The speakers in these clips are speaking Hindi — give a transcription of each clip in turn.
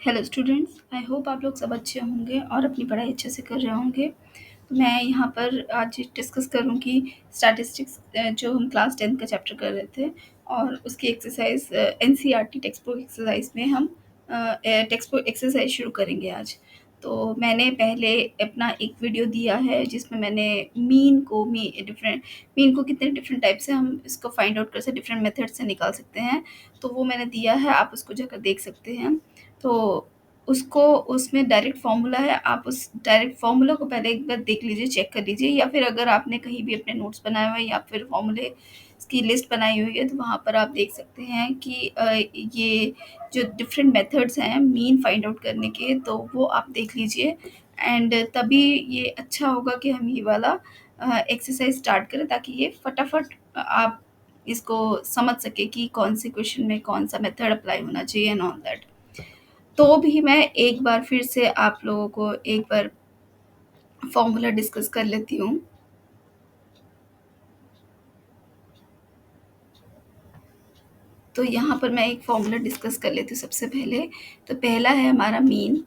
हेलो स्टूडेंट्स, आई होप आप लोग सब अच्छे होंगे और अपनी पढ़ाई अच्छे से कर रहे होंगे। तो मैं यहाँ पर आज डिस्कस करूँगी स्टैटिस्टिक्स, जो हम क्लास 10 का चैप्टर कर रहे थे, और उसकी exercise NCERT text book exercise में हम टेक्स्ट बुक एक्सरसाइज शुरू करेंगे आज। तो मैंने पहले अपना एक वीडियो दिया है जिसमें मैंने मीन को कितने डिफरेंट टाइप से हम इसको फाइंड आउट कर सकते, डिफरेंट मेथड से निकाल सकते हैं। तो वो मैंने दिया है, आप उसको जाकर देख सकते हैं। तो उसको उसमें डायरेक्ट फ़ॉर्मूला है, आप उस डायरेक्ट फ़ॉर्मूला को पहले एक बार देख लीजिए, चेक कर लीजिए, या फिर अगर आपने कहीं भी अपने नोट्स बनाए हुए हैं या फिर फ़ॉर्मूले की लिस्ट बनाई हुई है तो वहाँ पर आप देख सकते हैं कि ये जो डिफरेंट मेथड्स हैं मीन फाइंड आउट करने के, तो वो आप देख लीजिए। एंड तभी ये अच्छा होगा कि हम ये वाला एक्सरसाइज स्टार्ट करें, ताकि ये फटाफट आप इसको समझ सके कि कौन से क्वेश्चन में कौन सा मेथड अप्लाई होना चाहिए एंड ऑल दैट। तो भी मैं एक बार फिर से आप लोगों को एक बार फॉर्मूला डिस्कस कर लेती हूँ। तो यहाँ पर मैं एक फॉर्मूला डिस्कस कर लेती हूँ सबसे पहले। तो पहला है हमारा मीन,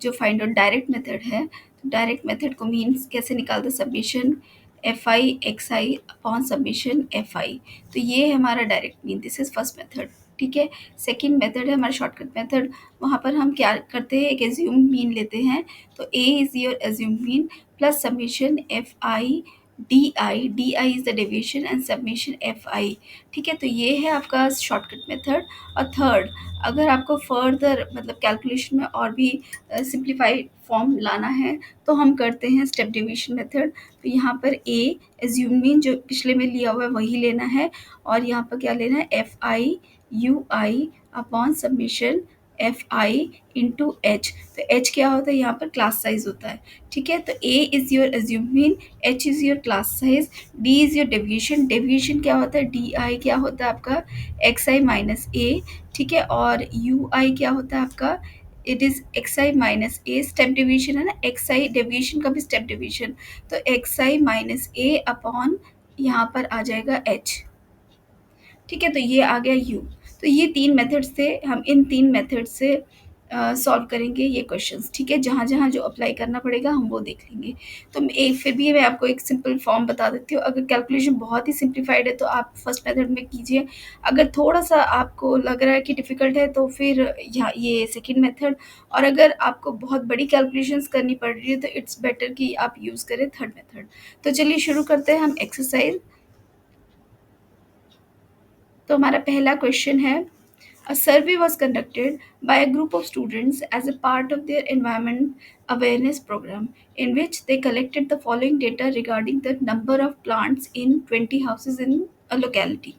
जो फाइंड आउट डायरेक्ट मेथड है। तो डायरेक्ट मेथड को मीन्स कैसे निकालते, submission F i x i upon summation F i. तो ये है हमारा direct mean, this is first method. ठीक है। सेकंड मेथड है हमारा शॉर्टकट मेथड। वहाँ पर हम क्या करते हैं, एक एज्यूम मीन लेते हैं। तो A is your assume mean plus summation F I D I is the deviation and submission F I. ठीक है। तो ये है आपका शॉर्टकट मेथड। और थर्ड, अगर आपको फर्दर मतलब कैलकुलेशन में और भी सिंप्लीफाइड फॉर्म लाना है तो हम करते हैं स्टेप डिवीजन मेथड। तो यहाँ पर ए एज्यूमिंग जो पिछले में लिया हुआ है वही लेना है, और यहाँ पर क्या लेना है, F I U I upon summation F I into H. तो एच क्या होता है, यहाँ पर क्लास साइज होता है। ठीक है। तो A is your assuming, H is your class size, D is your deviation. Deviation क्या होता है, डी आई क्या होता है आपका एक्स आई माइनस ए। ठीक है। और यू आई क्या होता है आपका, it is x I minus A. Step division है ना, एक्स आई डेविएशन का भी स्टेप डिवीजन। तो एक्स आई माइनस ए अपॉन यहाँ पर आ जाएगा एच। ठीक है। तो ये आ गया यू। तो ये तीन मेथड से हम इन तीन मेथड से सॉल्व करेंगे ये क्वेश्चंस। ठीक है। जहाँ जहाँ जो अप्लाई करना पड़ेगा हम वो देख लेंगे। तो एक फिर भी मैं आपको एक सिंपल फॉर्म बता देती हूँ। अगर कैलकुलेशन बहुत ही सिंप्लीफाइड है तो आप फर्स्ट मेथड में कीजिए। अगर थोड़ा सा आपको लग रहा है कि डिफ़िकल्ट है तो फिर यहाँ ये सेकेंड मेथड। और अगर आपको बहुत बड़ी कैलकुलेशंस करनी पड़ रही है तो इट्स बेटर कि आप यूज़ करें थर्ड मेथड। तो चलिए शुरू करते हैं हम एक्सरसाइज। तो हमारा पहला क्वेश्चन है, a survey was conducted by a group of students as a part of their environment awareness program, in which they collected the following data regarding the number of plants in 20 houses in a locality.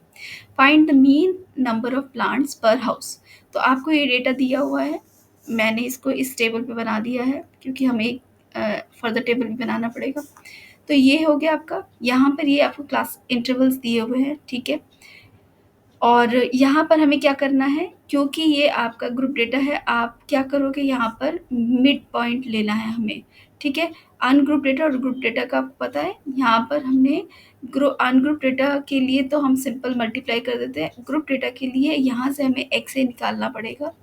Find the mean number of plants per house. तो आपको ये डेटा दिया हुआ है, मैंने इसको इस टेबल पे बना दिया है क्योंकि हमें एक फर्दर टेबल भी बनाना पड़ेगा। तो ये हो गया आपका, यहाँ पर ये आपको क्लास इंटरवल्स दिए हुए हैं। ठीक है। और यहाँ पर हमें क्या करना है, क्योंकि ये आपका ग्रुप डेटा है, आप क्या करोगे, यहाँ पर मिड पॉइंट लेना है हमें। ठीक है। अनग्रुप डेटा और ग्रुप डेटा का आपको पता है, यहाँ पर हमने अनग्रुप डेटा के लिए तो हम सिंपल मल्टीप्लाई कर देते हैं, ग्रुप डेटा के लिए यहाँ से हमें एक्स ए निकालना पड़ेगा।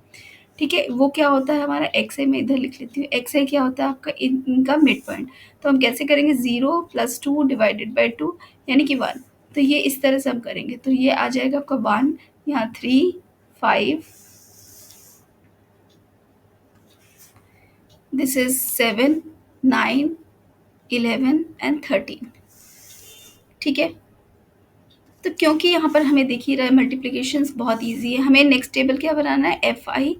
ठीक है। वो क्या होता है हमारा एक्स ए, मैं इधर लिख लेती हूँ। एक्स ए क्या होता है आपका इनका मिड पॉइंट। तो हम कैसे करेंगे, 0 + 2 डिवाइडेड बाई 2 यानी कि 1। तो ये इस तरह से हम करेंगे। तो ये आ जाएगा आपका 1, यहाँ 3, 5, दिस इज 7, 9, 11 एंड 13। ठीक है। तो क्योंकि यहाँ पर हमें दिख ही रहा है मल्टीप्लिकेशंस बहुत इजी है, हमें नेक्स्ट टेबल क्या बनाना है, एफ आई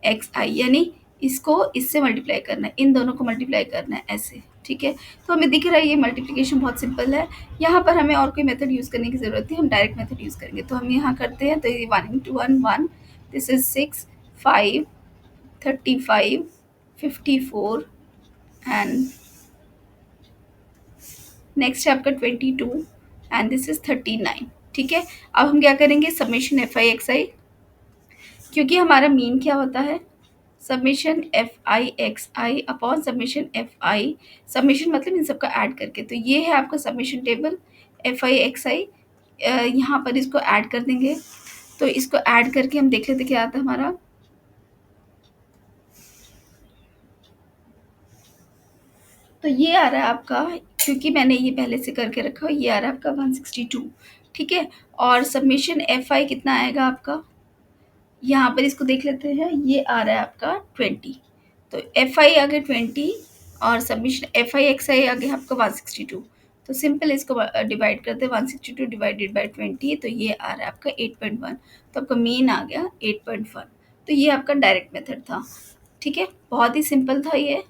एक्स आई, यानी इसको इससे मल्टीप्लाई करना है, इन दोनों को मल्टीप्लाई करना है ऐसे। ठीक है। तो हमें दिख रहा है ये मल्टीप्लिकेशन बहुत सिंपल है। यहाँ पर हमें और कोई मेथड यूज़ करने की ज़रूरत है, हम डायरेक्ट मेथड यूज़ करेंगे। तो हम यहाँ करते हैं, तो ये 1 × 1 1, दिस इज 6, 5, 35, 54 एंड नेक्स्ट है आपका 22 एंड दिस इज 39। ठीक है। अब हम क्या करेंगे, summation F i x i, क्योंकि हमारा मीन क्या होता है, summation F i x i upon summation F i. Summation मतलब इन सबका ऐड करके। तो ये है आपका summation table f i x i. यहाँ पर इसको ऐड कर देंगे। तो इसको ऐड करके हम देख लेते क्या आता है हमारा। तो ये आ रहा है आपका, क्योंकि मैंने ये पहले से करके रखा है, ये आ रहा है आपका 162, ठीक है। और सबमिशन एफ आई कितना आएगा आपका, यहाँ पर इसको देख लेते हैं, ये आ रहा है आपका 20। तो एफ आई आ गया 20 और सबमिशन एफ आई एक्स आई आ गया आपका 162। तो सिंपल इसको डिवाइड करते हैं, 162 डिवाइडेड बाई 20, तो ये आ रहा है आपका 8.1। तो आपका मीन आ गया 8.1। तो ये आपका डायरेक्ट मेथड था, ठीक है, बहुत ही सिंपल था ये।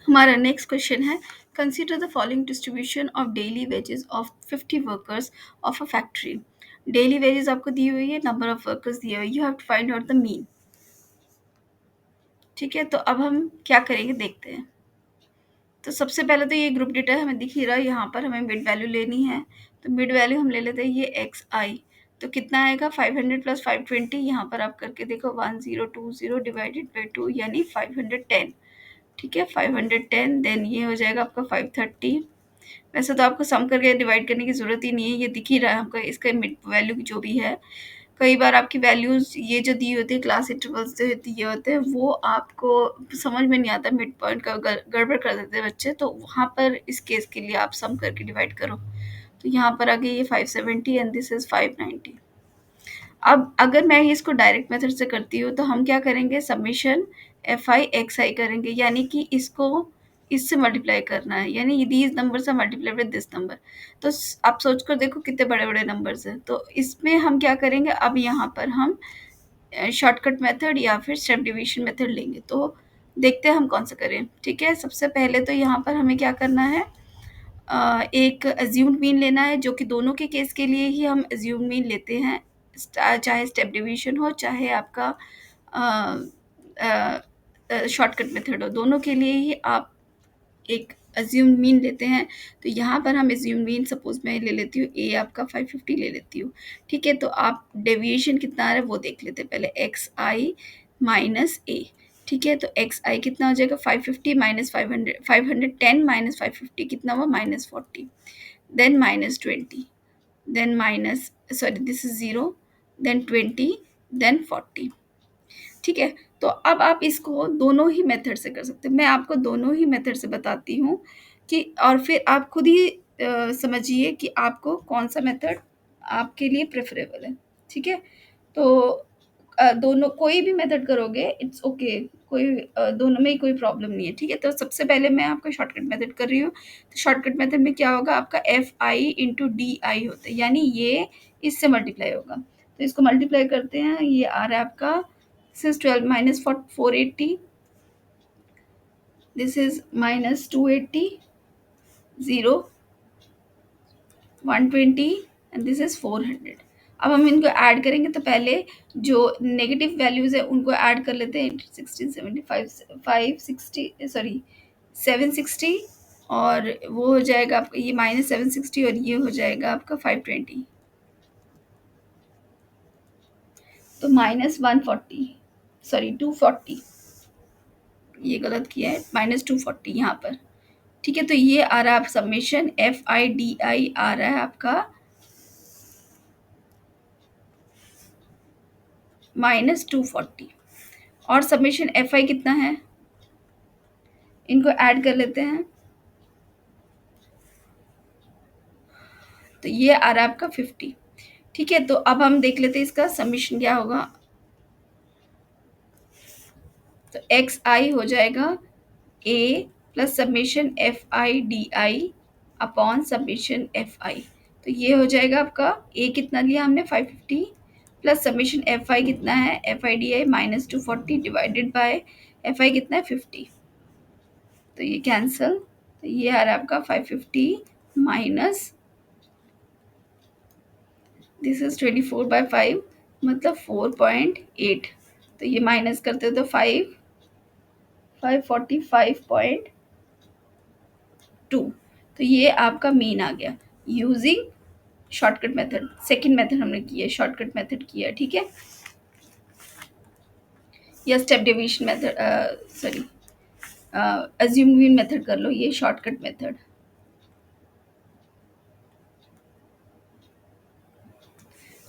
हमारा नेक्स्ट क्वेश्चन है, consider the following distribution of daily wages of 50 workers of a factory. Daily wages आपको दी हुई है, नंबर ऑफ वर्कर्स दिए हुए, you have to find out the mean, ठीक है। तो अब हम क्या करेंगे देखते हैं। तो सबसे पहले तो ये ग्रुप डेटा हमें दिख ही रहा है, यहाँ पर हमें मिड वैल्यू लेनी है। तो मिड वैल्यू हम ले लेते हैं ये एक्स आई। तो कितना आएगा 500 प्लस 520, यहाँ पर आप करके देखो 1020 डिवाइडेड बाई 2 यानी 510, ठीक है, 510। देन ये हो जाएगा आपका 530। वैसे तो आपको सम करके डिवाइड करने की ज़रूरत ही नहीं है, ये दिख ही रहा है हमको इसका मिड वैल्यू जो भी है। कई बार आपकी वैल्यूज़ ये जो दी होती है, क्लास इंटरवल्स जो दिए होते हैं, वो आपको समझ में नहीं आता, मिड पॉइंट का गड़बड़ कर देते हैं बच्चे। तो वहाँ पर इस केस के लिए आप सम करके डिवाइड करो। तो यहाँ पर आ गई ये 570 एंड दिस इज़ 590। अब अगर मैं इसको डायरेक्ट मेथड से करती हूँ तो हम क्या करेंगे, समेशन एफ आई एक्स आई करेंगे, यानी कि इसको इससे मल्टीप्लाई करना है, यानी दीज नंबर से मल्टीप्लाई विद दिस नंबर। तो आप सोच कर देखो कितने बड़े बड़े नंबर्स हैं। तो इसमें हम क्या करेंगे, अब यहाँ पर हम शॉर्टकट मेथड या फिर स्टेप डिवीजन मेथड लेंगे। तो देखते हैं हम कौन सा करें, ठीक है। सबसे पहले तो यहाँ पर हमें क्या करना है, एक अज्यूम्ड मीन लेना है, जो कि दोनों के केस के लिए ही हम अज्यूम्ड मीन लेते हैं, चाहे स्टेप डिवीजन हो चाहे आपका शॉर्टकट मेथड हो, दोनों के लिए ही आप एक अज्यूम्ड मीन लेते हैं। तो यहाँ पर हम अज्यूम्ड मीन सपोज मैं ले लेती हूँ ए आपका 550 ले लेती हूँ, ठीक है। तो आप डेविएशन कितना आ रहा है वो देख लेते हैं पहले, एक्स आई माइनस ए, ठीक है। तो एक्स आई कितना हो जाएगा 550 माइनस 500, 510 माइनस 550 कितना हुआ -40, then -20, then minus sorry this is 0, then 20, then 40, ठीक है। तो अब आप इसको दोनों ही मेथड से कर सकते हैं, मैं आपको दोनों ही मेथड से बताती हूँ कि, और फिर आप खुद ही समझिए कि आपको कौन सा मेथड आपके लिए प्रेफरेबल है, ठीक है। तो दोनों कोई भी मेथड करोगे इट्स ओके, कोई दोनों में ही कोई प्रॉब्लम नहीं है, ठीक है। तो सबसे पहले मैं आपका शॉर्टकट मेथड कर रही हूँ। तो शॉर्टकट मेथड में क्या होगा, आपका F I into D I होता है, यानी ये इससे मल्टीप्लाई होगा। तो इसको मल्टीप्लाई करते हैं, ये आ रहा है आपका this is 12 minus 480, this is minus 280, 0, 120 and this is 400। अब हम इनको ऐड करेंगे, तो पहले जो नेगेटिव वैल्यूज़ है उनको ऐड कर लेते हैं, 1675 560 सॉरी 760, और वो हो जाएगा आपका ये -760 और ये हो जाएगा आपका 520, तो -140 सॉरी 240, ये गलत किया है, -240 यहाँ पर, ठीक है। तो ये आ रहा है आप summation F I D i आ रहा है आपका -240, और समेशन एफ आई कितना है, इनको ऐड कर लेते हैं। तो ये आ रहा है आपका 50, ठीक है। तो अब हम देख लेते हैं इसका समेशन क्या होगा। तो एक्स आई हो जाएगा ए plus summation F I D I upon summation F i. तो ये हो जाएगा आपका ए कितना लिया हमने 550 प्लस समेशन एफ आई कितना है, F I D I -240 divided by F I कितना है 50। तो ये कैंसल, तो ये आ रहा है आपका 550 माइनस दिस इज 24/5 मतलब 4.8। तो ये माइनस करते हो तो 545.2। तो ये आपका मीन आ गया using shortcut method. Second method हमने किया, शॉर्टकट मेथड किया, ठीक है, या step division method, sorry assumed mean method कर लो, ये शॉर्टकट मेथड।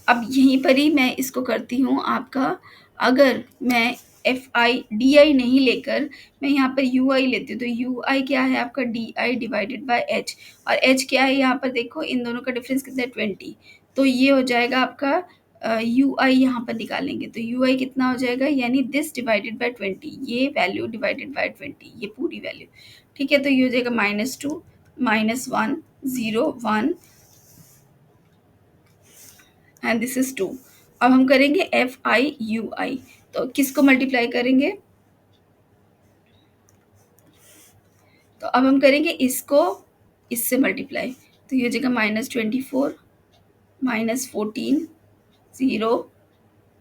अब यहीं पर ही मैं इसको करती हूँ आपका, अगर मैं एफ आई डी आई नहीं लेकर मैं यहाँ पर यू आई लेती हूँ, तो यू आई क्या है आपका D I divided by H, और एच क्या है यहाँ पर देखो, इन दोनों का डिफरेंस कितना है 20, तो ये हो जाएगा आपका यू आई यहाँ पर निकालेंगे तो यू आई कितना हो जाएगा, यानी दिस डिवाइडेड बाय 20, ये वैल्यू डिवाइडेड बाय 20, ये पूरी वैल्यू, ठीक है। तो ये हो जाएगा -2 -1 0 1 एंड दिस इज 2। अब हम करेंगे एफ आई यू आई, तो किसको मल्टीप्लाई करेंगे, तो अब हम करेंगे इसको इससे मल्टीप्लाई, तो ये हो जाएगा -24 -14 0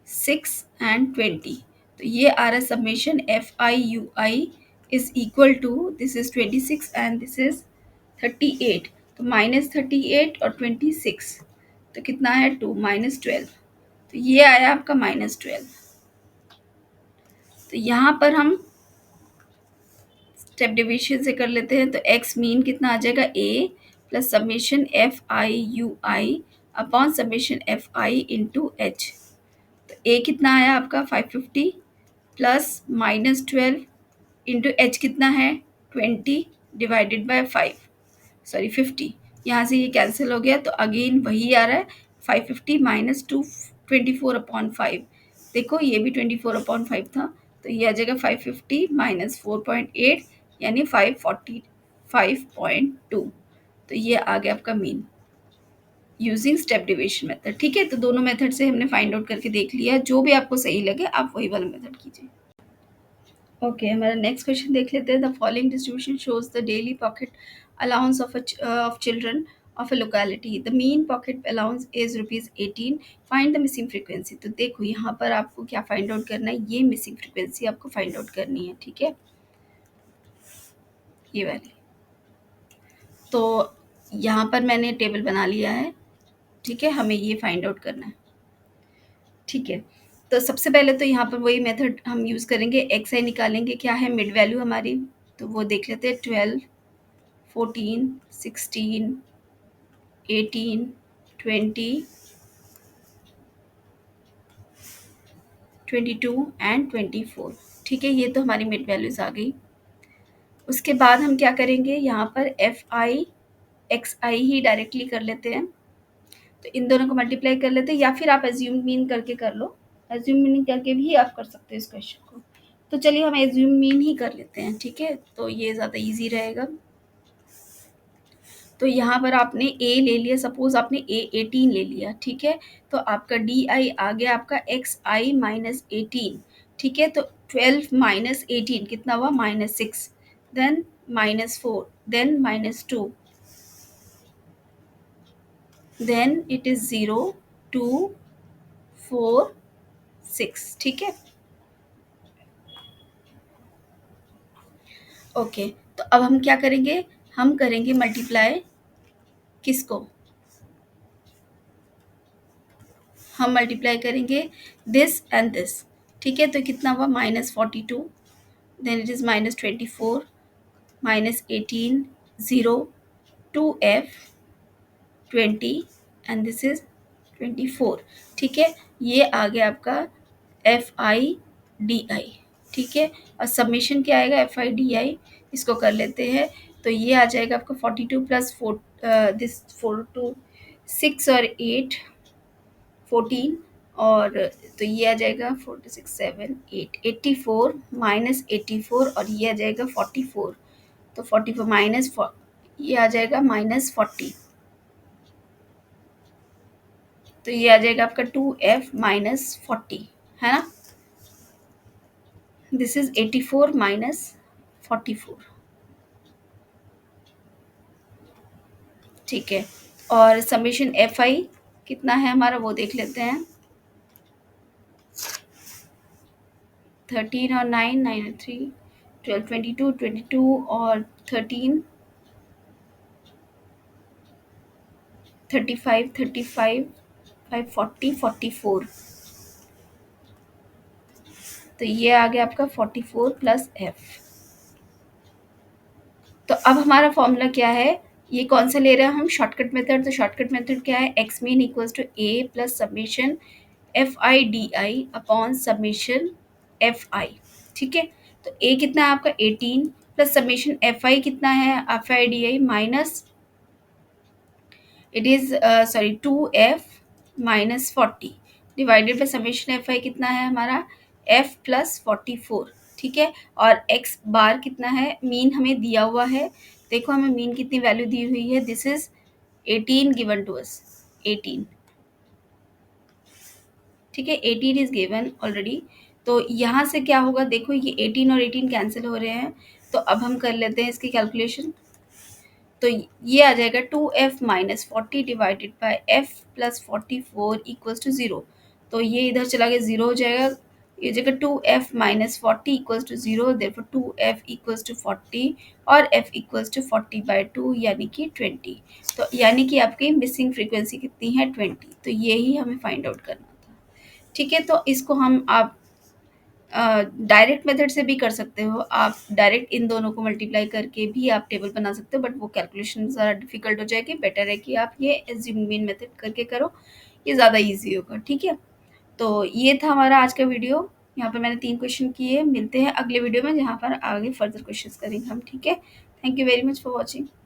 6 एंड 20, तो ये आ रहा है summation F I U I is equal to, this is 26 and this is 38, तो -38 और 26, तो कितना है 2 -12, तो ये आया आपका -12। तो यहाँ पर हम स्टेप डिवीजन से कर लेते हैं, तो एक्स मीन कितना आ जाएगा ए plus summation F I U I upon summation F I into H, तो ए कितना आया आपका 550 प्लस -12 इंटू एच कितना है 20 डिवाइडेड बाय 5, सॉरी 50, यहाँ से ये कैंसिल हो गया, तो अगेन वही आ रहा है 550 माइनस 24/5, देखो ये भी 24/5 था, तो ये आ जाएगा 550 माइनस 4.8 यानी 545.2, तो ये आ गया आपका mean using step division method, ठीक है। तो दोनों मेथड से हमने फाइंड आउट करके देख लिया, जो भी आपको सही लगे आप वही वाला मेथड कीजिए। ओके हमारा नेक्स्ट क्वेश्चन देख लेते हैं। The following distribution shows the daily pocket allowance of children of a locality, the mean pocket allowance is ₹18, find the missing frequency. तो देखो यहाँ पर आपको क्या फाइंड आउट करना है, ये मिसिंग फ्रीक्वेंसी आपको फाइंड आउट करनी है, ठीक है, ये वाली। तो यहाँ पर मैंने टेबल बना लिया है, ठीक है, हमें ये फाइंड आउट करना है, ठीक है। तो सबसे पहले तो यहाँ पर वही मेथड हम यूज़ करेंगे, एक्स आई निकालेंगे, क्या है मिड वैल्यू हमारी, तो वो देख लेते हैं 12 14 16 18 20 22 एंड 24, ठीक है, ये तो हमारी मिड वैल्यूज़ आ गई। उसके बाद हम क्या करेंगे, यहाँ पर F i x I he directly कर लेते हैं, तो इन दोनों को मल्टीप्लाई कर लेते हैं, या फिर आप एज्यूम मीन करके कर लो, एज्यूम मीन करके भी आप कर सकते हो इस क्वेश्चन को, तो चलिए हम एज्यूम मीन ही कर लेते हैं, ठीक है, तो ये ज़्यादा इजी रहेगा। तो यहाँ पर आपने ए ले लिया, सपोज आपने ए 18 ले लिया, ठीक है, तो आपका डी आई आ गया आपका एक्स आई माइनस 18, ठीक है, तो 12 माइनस 18 कितना हुआ -6, then -4, then -2, then it is 0 2 4 6, ठीक है। ओके तो अब हम क्या करेंगे, हम करेंगे मल्टीप्लाई, किसको, हम मल्टीप्लाई करेंगे दिस एंड दिस, ठीक है, तो कितना हुआ -42, then it is -24 -18 0 2f 20 and this is 24, ठीक है, ये आ गया आपका एफ आई डी आई, ठीक है, और सबमिशन क्या आएगा एफ आई डी आई, इसको कर लेते हैं, तो ये आ जाएगा आपका 42 प्लस 4 दिस 4 2 6 और 8 14, और तो ये आ जाएगा 4 6 7 8 84 -84, और ये आ जाएगा 44, तो 44 माइनस ये आ जाएगा -40, तो ये आ जाएगा आपका 2f -40, है ना, दिस इज 84 -44, ठीक है, और समेशन एफ आई कितना है हमारा वो देख लेते हैं, 13 और 9 9 और 3 12 22 22 और 13 35 35 5 40 44, तो ये आ गया आपका 44 प्लस एफ। तो अब हमारा फॉर्मूला क्या है, ये कौन सा ले रहे हैं हम, शॉर्टकट मेथड, तो शॉर्टकट मेथड क्या है, X mean equals to A plus summation F I D I upon summation F I, ठीक है। तो ए कितना है आपका 18 प्लस समेशन एफ आई कितना है, F I D I minus it is sorry 2f minus 40 divided by summation F I कितना है हमारा f प्लस 44, ठीक है। और x बार कितना है, मीन हमें दिया हुआ है, देखो हमें मीन कितनी वैल्यू दी हुई है, this is 18 given to us, 18, ठीक है, 18 इज गिवन ऑलरेडी। तो यहाँ से क्या होगा, देखो ये 18 और 18 कैंसिल हो रहे हैं, तो अब हम कर लेते हैं इसकी कैलकुलेशन। तो ये आ जाएगा 2f minus 40 divided by f plus 44 equals to 0। तो ये इधर चला गया, 0 हो जाएगा, ये जगह 2f minus 40 equals to 0, therefore 2f equals to 40 और f इक्वल्स टू 40/2 यानी कि 20। तो यानी कि आपकी मिसिंग फ्रीक्वेंसी कितनी है, 20। तो यही हमें फाइंड आउट करना था, ठीक है। तो इसको हम आप डायरेक्ट मेथड से भी कर सकते हो, आप डायरेक्ट इन दोनों को मल्टीप्लाई करके भी आप टेबल बना सकते हो, बट वो कैलकुलेशन ज़रा डिफिकल्ट हो जाएगी। बेटर है कि आप ये एज्यूम मीन मेथड करके करो, ये ज़्यादा इजी होगा, ठीक है। तो ये था हमारा आज का वीडियो, यहाँ पर मैंने 3 क्वेश्चन किए। मिलते हैं अगले वीडियो में जहाँ पर आगे फर्दर क्वेश्चंस करेंगे हम, ठीक है। Thank you very much for watching.